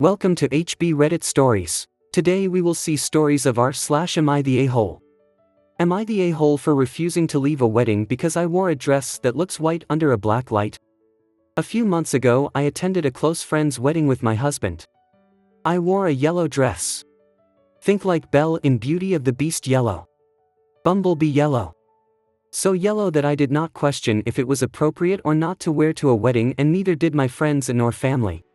Welcome to HB Reddit Stories. Today we will see stories of r/am I the a-hole. Am I the a-hole for refusing to leave a wedding because I wore a dress that looks white under a black light? A few months ago I attended a close friend's wedding with my husband. I wore a yellow dress. Think like Belle in Beauty of the Beast yellow. Bumblebee yellow. So yellow that I did not question if it was appropriate or not to wear to a wedding, and neither did my friends nor family.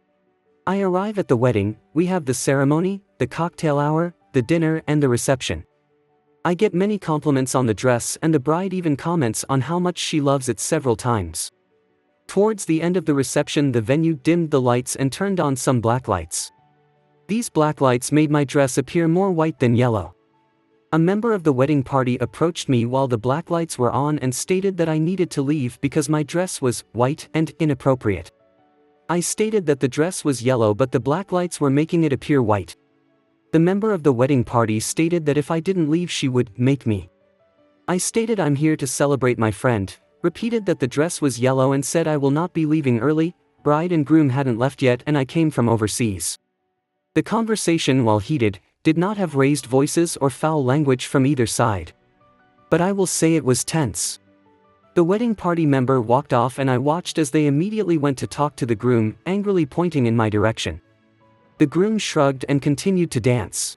I arrive at the wedding, we have the ceremony, the cocktail hour, the dinner and the reception. I get many compliments on the dress, and the bride even comments on how much she loves it several times. Towards the end of the reception, the venue dimmed the lights and turned on some black lights. These black lights made my dress appear more white than yellow. A member of the wedding party approached me while the black lights were on and stated that I needed to leave because my dress was white and inappropriate. I stated that the dress was yellow, but the black lights were making it appear white. The member of the wedding party stated that if I didn't leave she would make me. I stated I'm here to celebrate my friend, repeated that the dress was yellow and said I will not be leaving early. Bride and groom hadn't left yet and I came from overseas. The conversation, while heated, did not have raised voices or foul language from either side. But I will say it was tense. The wedding party member walked off and I watched as they immediately went to talk to the groom, angrily pointing in my direction. The groom shrugged and continued to dance.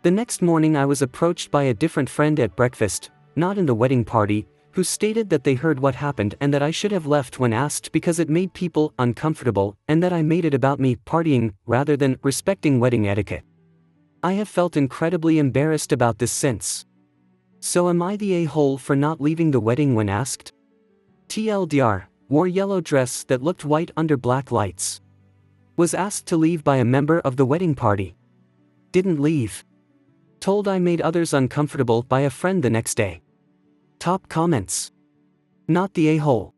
The next morning I was approached by a different friend at breakfast, not in the wedding party, who stated that they heard what happened and that I should have left when asked because it made people uncomfortable, and that I made it about me partying rather than respecting wedding etiquette. I have felt incredibly embarrassed about this since. So am I the a-hole for not leaving the wedding when asked? TLDR, wore yellow dress that looked white under black lights. Was asked to leave by a member of the wedding party. Didn't leave. Told I made others uncomfortable by a friend the next day. Top comments. Not the a-hole.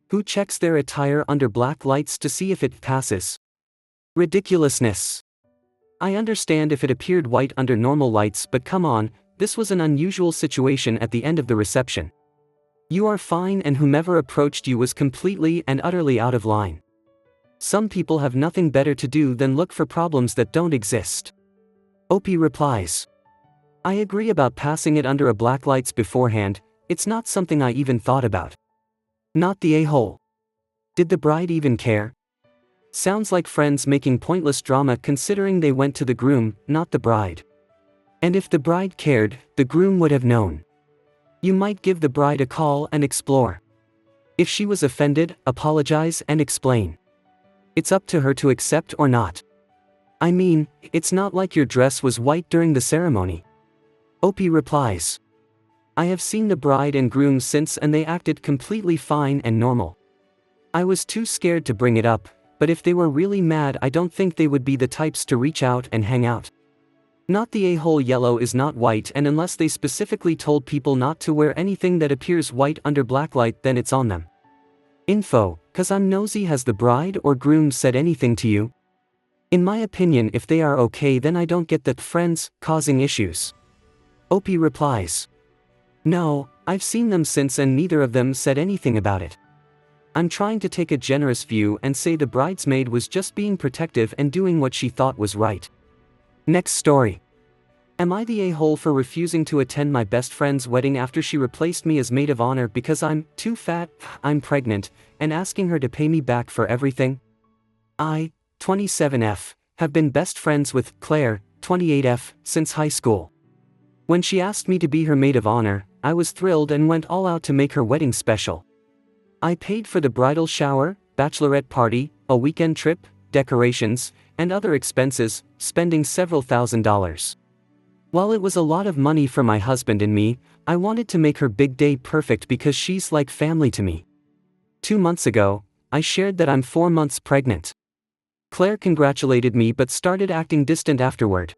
Who checks their attire under black lights to see if it passes? Ridiculousness. I understand if it appeared white under normal lights, but come on. This was an unusual situation at the end of the reception. You are fine and whomever approached you was completely and utterly out of line. Some people have nothing better to do than look for problems that don't exist. OP replies. I agree about passing it under a black lights beforehand, it's not something I even thought about. Not the a-hole. Did the bride even care? Sounds like friends making pointless drama considering they went to the groom, not the bride. And if the bride cared, the groom would have known. You might give the bride a call and explore. If she was offended, apologize and explain. It's up to her to accept or not. I mean, it's not like your dress was white during the ceremony. OP replies. I have seen the bride and groom since and they acted completely fine and normal. I was too scared to bring it up, but if they were really mad I don't think they would be the types to reach out and hang out. Not the a-hole. Yellow is not white, and unless they specifically told people not to wear anything that appears white under black light, then it's on them. Info, 'cause I'm nosy, has the bride or groom said anything to you? In my opinion, if they are okay, then I don't get that friends causing issues. OP replies. No, I've seen them since and neither of them said anything about it. I'm trying to take a generous view and say the bridesmaid was just being protective and doing what she thought was right. Next story. Am I the a-hole for refusing to attend my best friend's wedding after she replaced me as maid of honor because I'm too fat, I'm pregnant, and asking her to pay me back for everything? I, 27F, have been best friends with Claire, 28F, since high school. When she asked me to be her maid of honor, I was thrilled and went all out to make her wedding special. I paid for the bridal shower, bachelorette party, a weekend trip, decorations, and other expenses, spending several $1,000s. While it was a lot of money for my husband and me, I wanted to make her big day perfect because she's like family to me. 2 months ago, I shared that I'm 4 months pregnant. Claire congratulated me but started acting distant afterward.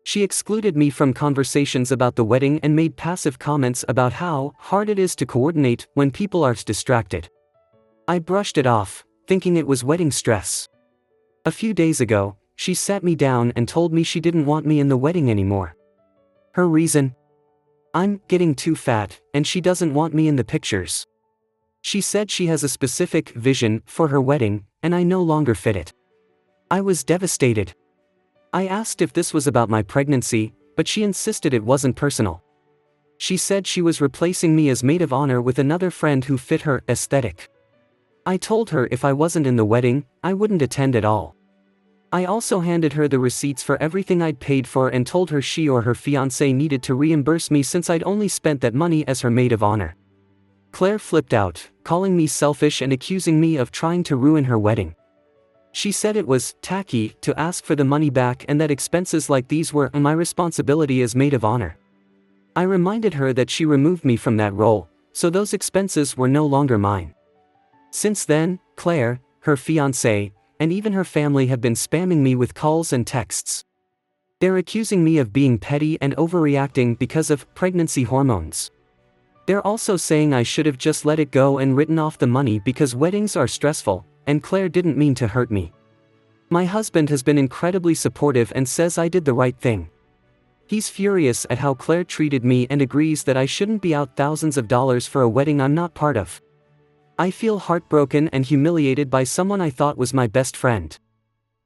She excluded me from conversations about the wedding and made passive comments about how hard it is to coordinate when people are distracted. I brushed it off, thinking it was wedding stress. A few days ago, she sat me down and told me she didn't want me in the wedding anymore. Her reason? I'm getting too fat, and she doesn't want me in the pictures. She said she has a specific vision for her wedding, and I no longer fit it. I was devastated. I asked if this was about my pregnancy, but she insisted it wasn't personal. She said she was replacing me as maid of honor with another friend who fit her aesthetic. I told her if I wasn't in the wedding, I wouldn't attend at all. I also handed her the receipts for everything I'd paid for and told her she or her fiancé needed to reimburse me since I'd only spent that money as her maid of honor. Claire flipped out, calling me selfish and accusing me of trying to ruin her wedding. She said it was tacky to ask for the money back and that expenses like these were my responsibility as maid of honor. I reminded her that she removed me from that role, so those expenses were no longer mine. Since then, Claire, her fiancé, and even her family have been spamming me with calls and texts. They're accusing me of being petty and overreacting because of pregnancy hormones. They're also saying I should have just let it go and written off the money because weddings are stressful, and Claire didn't mean to hurt me. My husband has been incredibly supportive and says I did the right thing. He's furious at how Claire treated me and agrees that I shouldn't be out thousands of dollars for a wedding I'm not part of. I feel heartbroken and humiliated by someone I thought was my best friend.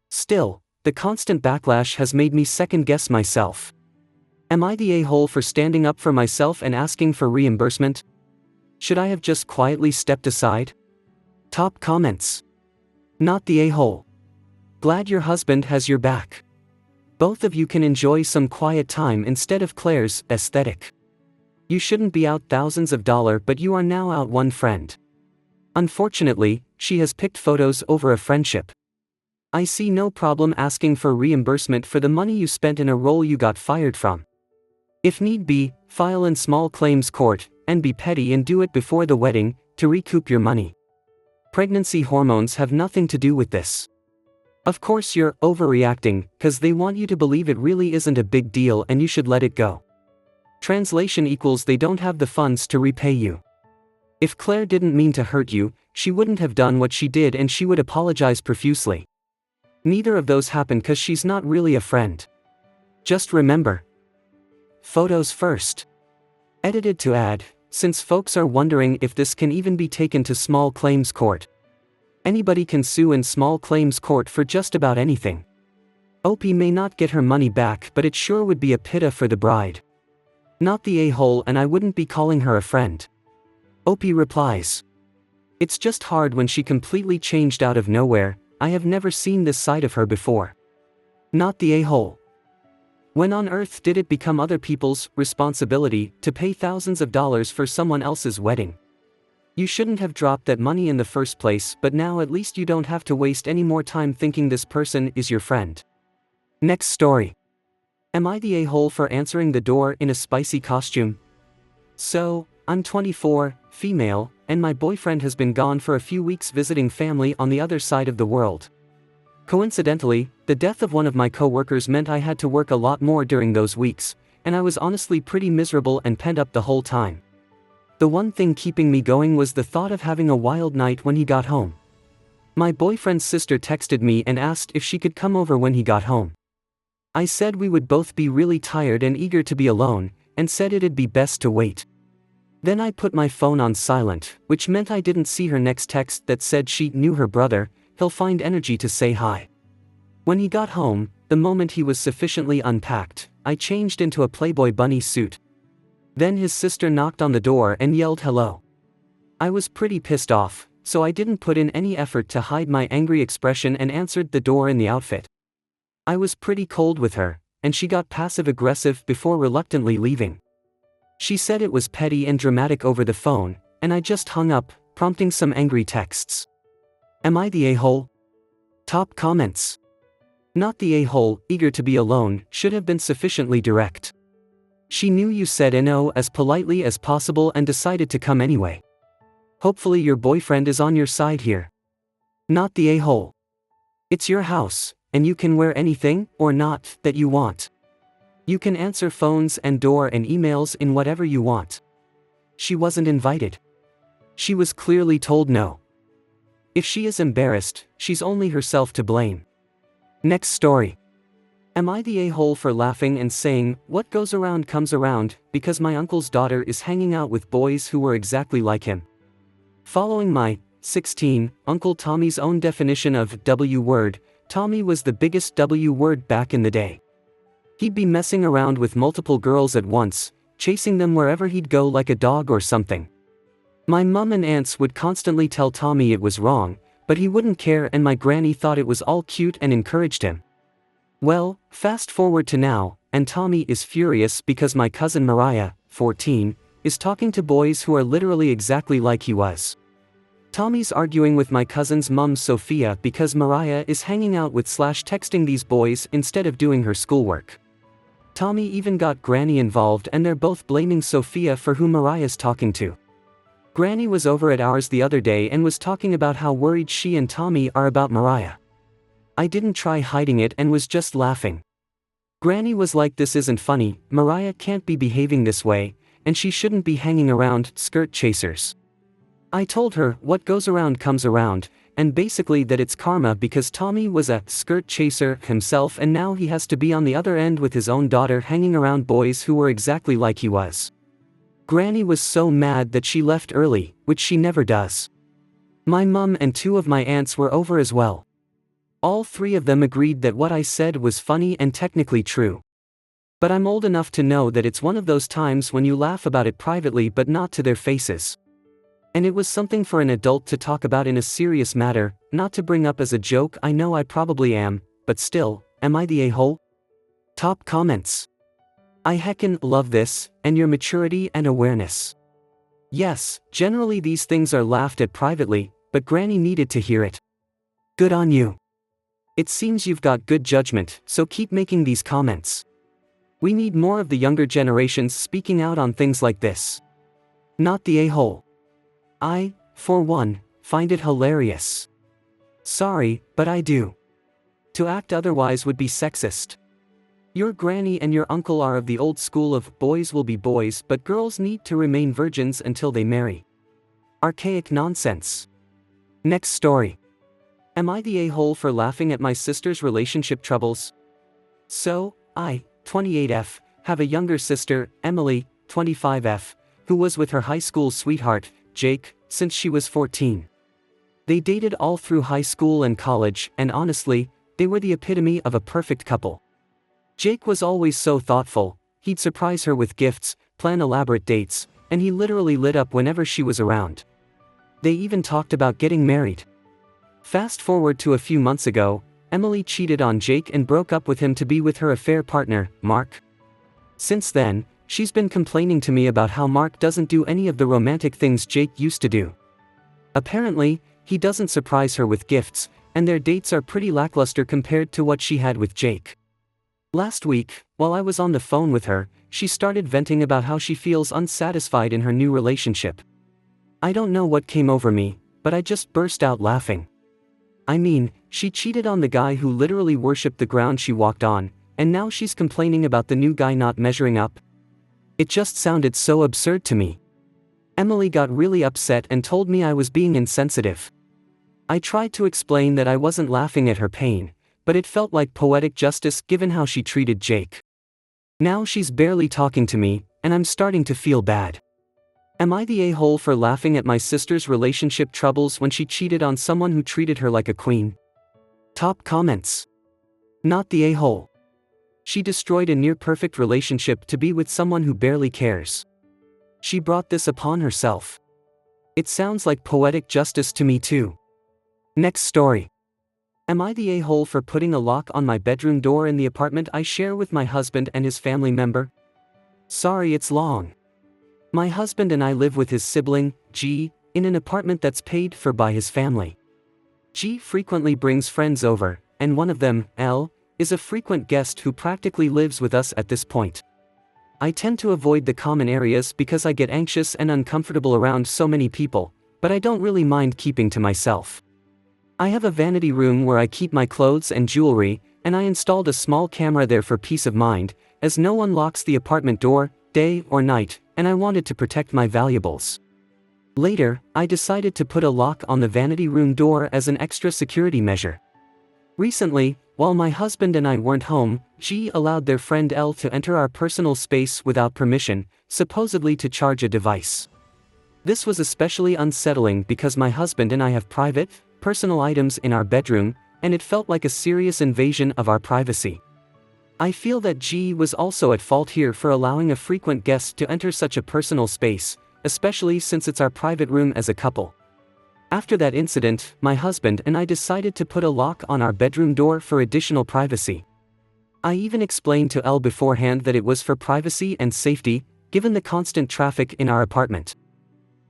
Still, the constant backlash has made me second-guess myself. Am I the a-hole for standing up for myself and asking for reimbursement? Should I have just quietly stepped aside? Top comments. Not the a-hole. Glad your husband has your back. Both of you can enjoy some quiet time instead of Claire's aesthetic. You shouldn't be out thousands of dollars, but you are now out one friend. Unfortunately, she has picked photos over a friendship. I see no problem asking for reimbursement for the money you spent in a role you got fired from. If need be, file in small claims court, and be petty and do it before the wedding, to recoup your money. Pregnancy hormones have nothing to do with this. Of course you're overreacting, cause they want you to believe it really isn't a big deal and you should let it go. Translation equals they don't have the funds to repay you. If Claire didn't mean to hurt you, she wouldn't have done what she did and she would apologize profusely. Neither of those happened cause she's not really a friend. Just remember. Photos first. Edited to add, since folks are wondering if this can even be taken to small claims court. Anybody can sue in small claims court for just about anything. OP may not get her money back, but it sure would be a pitta for the bride. Not the a-hole, and I wouldn't be calling her a friend. OP replies. It's just hard when she completely changed out of nowhere. I have never seen this side of her before. Not the a-hole. When on earth did it become other people's responsibility to pay thousands of dollars for someone else's wedding? You shouldn't have dropped that money in the first place, but now at least you don't have to waste any more time thinking this person is your friend. Next story. Am I the a-hole for answering the door in a spicy costume? So, I'm 24, female, and my boyfriend has been gone for a few weeks visiting family on the other side of the world. Coincidentally, the death of one of my co-workers meant I had to work a lot more during those weeks, and I was honestly pretty miserable and pent up the whole time. The one thing keeping me going was the thought of having a wild night when he got home. My boyfriend's sister texted me and asked if she could come over when he got home. I said we would both be really tired and eager to be alone, and said it'd be best to wait. Then I put my phone on silent, which meant I didn't see her next text that said she knew her brother. He'll find energy to say hi. When he got home, the moment he was sufficiently unpacked, I changed into a Playboy bunny suit. Then his sister knocked on the door and yelled hello. I was pretty pissed off, so I didn't put in any effort to hide my angry expression and answered the door in the outfit. I was pretty cold with her, and she got passive-aggressive before reluctantly leaving. She said it was petty and dramatic over the phone, and I just hung up, prompting some angry texts. Am I the a-hole? Top comments. Not the a-hole, eager to be alone, should have been sufficiently direct. She knew you said no as politely as possible and decided to come anyway. Hopefully your boyfriend is on your side here. Not the a-hole. It's your house, and you can wear anything, or not, that you want. You can answer phones and door and emails in whatever you want. She wasn't invited. She was clearly told no. If she is embarrassed, she's only herself to blame. Next story. Am I the a-hole for laughing and saying, what goes around comes around, because my uncle's daughter is hanging out with boys who were exactly like him? Following my 16, Uncle Tommy's own definition of W-word, Tommy was the biggest W word back in the day. He'd be messing around with multiple girls at once, chasing them wherever he'd go like a dog or something. My mum and aunts would constantly tell Tommy it was wrong, but he wouldn't care, and my granny thought it was all cute and encouraged him. Well, fast forward to now, and Tommy is furious because my cousin Mariah, 14, is talking to boys who are literally exactly like he was. Tommy's arguing with my cousin's mum Sophia because Mariah is hanging out with / texting these boys instead of doing her schoolwork. Tommy even got Granny involved, and they're both blaming Sophia for who Mariah's talking to. Granny was over at ours the other day and was talking about how worried she and Tommy are about Mariah. I didn't try hiding it and was just laughing. Granny was like, "This isn't funny, Mariah can't be behaving this way, and she shouldn't be hanging around skirt chasers." I told her what goes around comes around, and basically that it's karma because Tommy was a skirt chaser himself, and now he has to be on the other end with his own daughter hanging around boys who were exactly like he was. Granny was so mad that she left early, which she never does. My mum and 2 of my aunts were over as well. All 3 of them agreed that what I said was funny and technically true. But I'm old enough to know that it's one of those times when you laugh about it privately but not to their faces. And it was something for an adult to talk about in a serious matter, not to bring up as a joke. I know I probably am, but still, am I the a-hole? Top comments. I heckin' love this, and your maturity and awareness. Yes, generally these things are laughed at privately, but Granny needed to hear it. Good on you. It seems you've got good judgment, so keep making these comments. We need more of the younger generations speaking out on things like this. Not the a-hole. I, for one, find it hilarious. Sorry, but I do. To act otherwise would be sexist. Your granny and your uncle are of the old school of boys will be boys but girls need to remain virgins until they marry. Archaic nonsense. Next story. Am I the a-hole for laughing at my sister's relationship troubles? So, I, 28F, have a younger sister, Emily, 25F, who was with her high school sweetheart, Jake, since she was 14. They dated all through high school and college, and honestly, they were the epitome of a perfect couple. Jake was always so thoughtful, he'd surprise her with gifts, plan elaborate dates, and he literally lit up whenever she was around. They even talked about getting married. Fast forward to a few months ago, Emily cheated on Jake and broke up with him to be with her affair partner, Mark. Since then, she's been complaining to me about how Mark doesn't do any of the romantic things Jake used to do. Apparently, he doesn't surprise her with gifts, and their dates are pretty lackluster compared to what she had with Jake. Last week, while I was on the phone with her, she started venting about how she feels unsatisfied in her new relationship. I don't know what came over me, but I just burst out laughing. I mean, she cheated on the guy who literally worshipped the ground she walked on, and now she's complaining about the new guy not measuring up? It just sounded so absurd to me. Emily got really upset and told me I was being insensitive. I tried to explain that I wasn't laughing at her pain, but it felt like poetic justice given how she treated Jake. Now she's barely talking to me, and I'm starting to feel bad. Am I the a-hole for laughing at my sister's relationship troubles when she cheated on someone who treated her like a queen? Top comments. Not the a-hole. She destroyed a near-perfect relationship to be with someone who barely cares. She brought this upon herself. It sounds like poetic justice to me too. Next story. Am I the a-hole for putting a lock on my bedroom door in the apartment I share with my husband and his family member? Sorry, it's long. My husband and I live with his sibling, G, in an apartment that's paid for by his family. G frequently brings friends over, and one of them, L, is a frequent guest who practically lives with us at this point. I tend to avoid the common areas because I get anxious and uncomfortable around so many people, but I don't really mind keeping to myself. I have a vanity room where I keep my clothes and jewelry, and I installed a small camera there for peace of mind, as no one locks the apartment door, day or night, and I wanted to protect my valuables. Later, I decided to put a lock on the vanity room door as an extra security measure. Recently, while my husband and I weren't home, G allowed their friend L to enter our personal space without permission, supposedly to charge a device. This was especially unsettling because my husband and I have private, personal items in our bedroom, and it felt like a serious invasion of our privacy. I feel that G was also at fault here for allowing a frequent guest to enter such a personal space, especially since it's our private room as a couple. After that incident, my husband and I decided to put a lock on our bedroom door for additional privacy. I even explained to Elle beforehand that it was for privacy and safety, given the constant traffic in our apartment.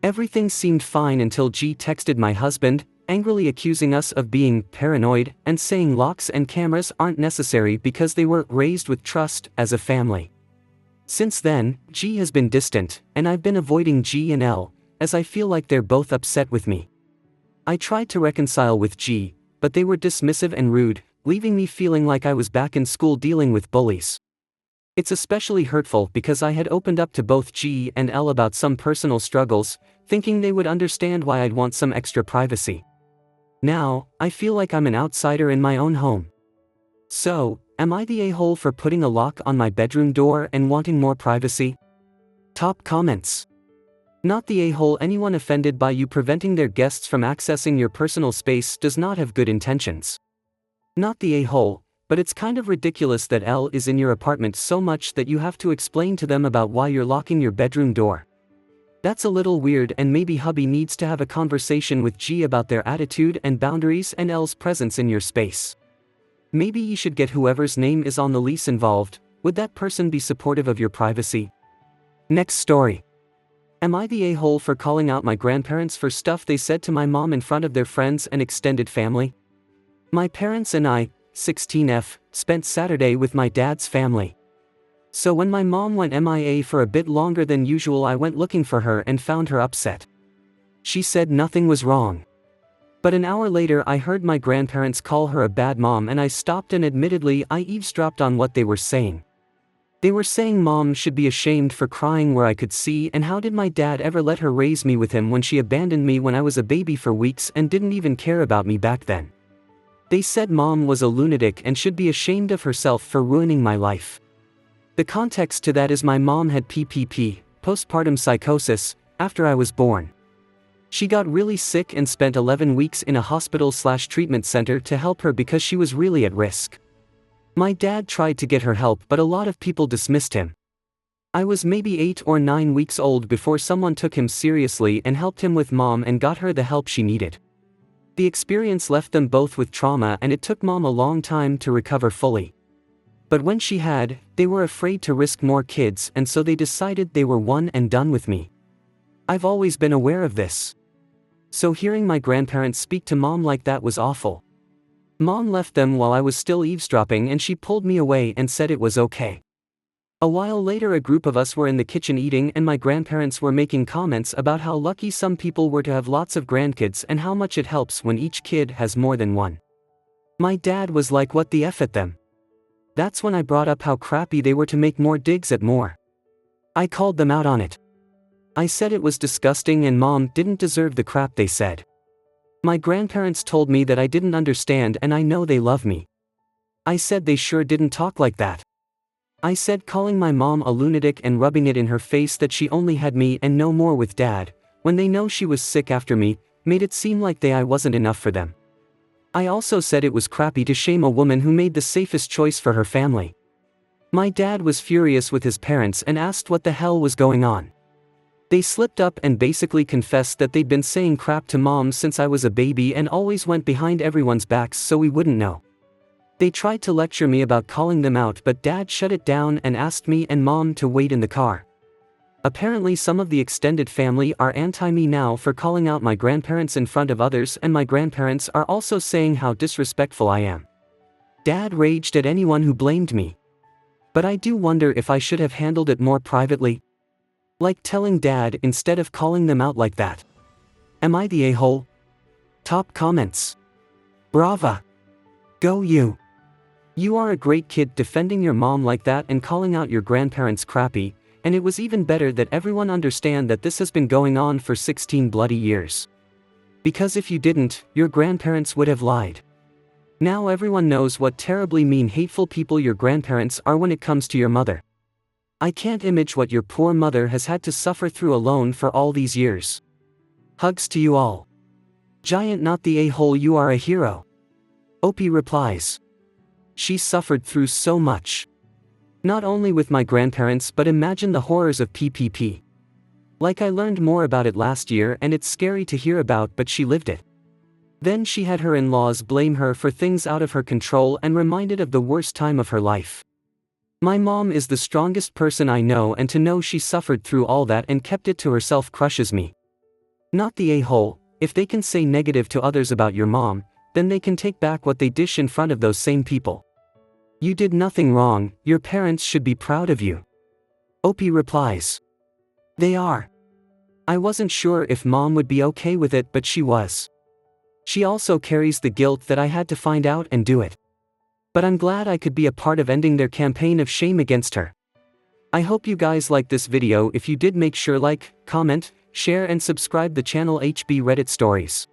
Everything seemed fine until G texted my husband, angrily accusing us of being paranoid and saying locks and cameras aren't necessary because they were raised with trust as a family. Since then, G has been distant, and I've been avoiding G and Elle, as I feel like they're both upset with me. I tried to reconcile with G, but they were dismissive and rude, leaving me feeling like I was back in school dealing with bullies. It's especially hurtful because I had opened up to both G and Elle about some personal struggles, thinking they would understand why I'd want some extra privacy. Now, I feel like I'm an outsider in my own home. So, am I the a-hole for putting a lock on my bedroom door and wanting more privacy? Top comments. Not the a-hole. Anyone offended by you preventing their guests from accessing your personal space does not have good intentions. Not the a-hole, but it's kind of ridiculous that Elle is in your apartment so much that you have to explain to them about why you're locking your bedroom door. That's a little weird, and maybe hubby needs to have a conversation with G about their attitude and boundaries and Elle's presence in your space. Maybe you should get whoever's name is on the lease involved. Would that person be supportive of your privacy? Next story. Am I the a-hole for calling out my grandparents for stuff they said to my mom in front of their friends and extended family? My parents and I, 16F, spent Saturday with my dad's family. So when my mom went MIA for a bit longer than usual, I went looking for her and found her upset. She said nothing was wrong. But an hour later I heard my grandparents call her a bad mom, and I stopped and admittedly I eavesdropped on what they were saying. They were saying mom should be ashamed for crying where I could see, and how did my dad ever let her raise me with him when she abandoned me when I was a baby for weeks and didn't even care about me back then. They said mom was a lunatic and should be ashamed of herself for ruining my life. The context to that is my mom had PPP, postpartum psychosis, after I was born. She got really sick and spent 11 weeks in a hospital/treatment center to help her because she was really at risk. My dad tried to get her help, but a lot of people dismissed him. I was maybe 8 or 9 weeks old before someone took him seriously and helped him with mom and got her the help she needed. The experience left them both with trauma, and it took mom a long time to recover fully. But when she had, they were afraid to risk more kids, and so they decided they were one and done with me. I've always been aware of this. So hearing my grandparents speak to mom like that was awful. Mom left them while I was still eavesdropping, and she pulled me away and said it was okay. A while later a group of us were in the kitchen eating, and my grandparents were making comments about how lucky some people were to have lots of grandkids and how much it helps when each kid has more than one. My dad was like, what the F at them? That's when I brought up how crappy they were to make more digs at more. I called them out on it. I said it was disgusting and mom didn't deserve the crap they said. My grandparents told me that I didn't understand, and I know they love me. I said they sure didn't talk like that. I said calling my mom a lunatic and rubbing it in her face that she only had me and no more with dad, when they know she was sick after me, made it seem like I wasn't enough for them. I also said it was crappy to shame a woman who made the safest choice for her family. My dad was furious with his parents and asked what the hell was going on. They slipped up and basically confessed that they'd been saying crap to mom since I was a baby and always went behind everyone's backs so we wouldn't know. They tried to lecture me about calling them out, but dad shut it down and asked me and mom to wait in the car. Apparently some of the extended family are anti-me now for calling out my grandparents in front of others, and my grandparents are also saying how disrespectful I am. Dad raged at anyone who blamed me. But I do wonder if I should have handled it more privately. Like telling dad instead of calling them out like that. Am I the a-hole? Top comments. Brava. Go you. You are a great kid defending your mom like that and calling out your grandparents crappy, and it was even better that everyone understand that this has been going on for 16 bloody years. Because if you didn't, your grandparents would have lied. Now everyone knows what terribly mean, hateful people your grandparents are when it comes to your mother. I can't imagine what your poor mother has had to suffer through alone for all these years. Hugs to you all. Giant, not the a-hole, you are a hero. OP replies. She suffered through so much. Not only with my grandparents, but imagine the horrors of PPP. Like, I learned more about it last year and it's scary to hear about, but she lived it. Then she had her in-laws blame her for things out of her control and reminded of the worst time of her life. My mom is the strongest person I know, and to know she suffered through all that and kept it to herself crushes me. Not the a-hole. If they can say negative to others about your mom, then they can take back what they dish in front of those same people. You did nothing wrong, your parents should be proud of you. OP replies. They are. I wasn't sure if mom would be okay with it, but she was. She also carries the guilt that I had to find out and do it. But I'm glad I could be a part of ending their campaign of shame against her. I hope you guys liked this video. If you did, make sure like, comment, share and subscribe the channel HB Reddit Stories.